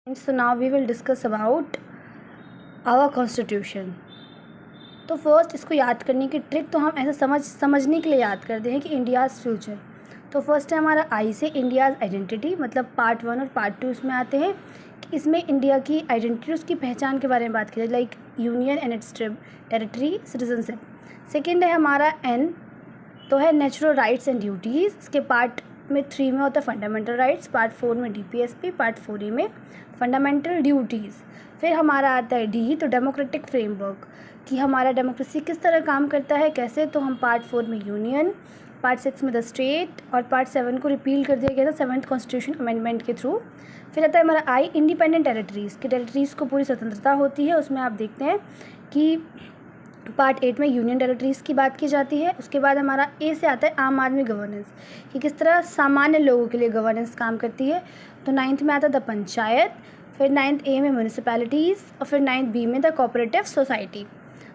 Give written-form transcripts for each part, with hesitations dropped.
So now we will discuss about our constitution. तो first इसको याद करने की ट्रिक तो हम ऐसे समझने के लिए याद करते हैं कि इंडियाज़ फ्यूचर। तो फर्स्ट है हमारा आई से इंडियाज़ आइडेंटिटी, मतलब पार्ट 1 और पार्ट 2 इसमें आते हैं कि इसमें इंडिया की आइडेंटिटी, उसकी पहचान के बारे में बात की जाए, like union and it's territory, citizenship. Second है हमारा एन, तो है नेचुरल राइट्स एंड ड्यूटीज़। इसके पार्ट में 3 में होता है फंडामेंटल राइट्स, पार्ट 4 में DPSP, पार्ट 4 में फंडामेंटल ड्यूटीज़। फिर हमारा आता है डी, तो डेमोक्रेटिक फ्रेमवर्क, कि हमारा डेमोक्रेसी किस तरह काम करता है, कैसे। तो हम पार्ट 4 में यूनियन, पार्ट 6 में द स्टेट, और पार्ट 7 को रिपील कर दिया गया था 7th कॉन्स्टिट्यूशन अमेंडमेंट के थ्रू। फिर आता है हमारा आई, इंडिपेंडेंट टेरिटरीज़, कि टेरिटरीज़ को पूरी स्वतंत्रता होती है। उसमें आप देखते हैं कि पार्ट 8 में यूनियन टेरिटरीज़ की बात की जाती है। उसके बाद हमारा ए से आता है आम आदमी गवर्नेंस, कि किस तरह सामान्य लोगों के लिए गवर्नेंस काम करती है। तो 9th में आता है द पंचायत, फिर 9th ए में म्यूनिसिपैलिटीज़, और फिर 9th बी में द कोऑपरेटिव सोसाइटी।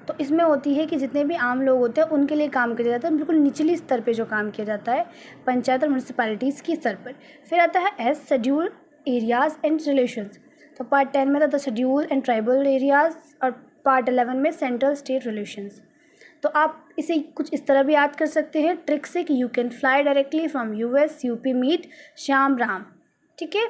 तो इसमें होती है कि जितने भी आम लोग होते हैं उनके लिए काम किया जाता है, बिल्कुल निचली स्तर पे जो काम किया जाता है पंचायत और म्यूनिसिपैलिटीज़ की स्तर पर। फिर आता है S, schedule areas and relations. तो पार्ट 10 में था the schedule and tribal areas, और पार्ट 11 में सेंट्रल स्टेट रिलेशंस। तो आप इसे कुछ इस तरह भी याद कर सकते हैं ट्रिक से कि you can fly directly from US, UP meet Shyam Ram. ठीक है।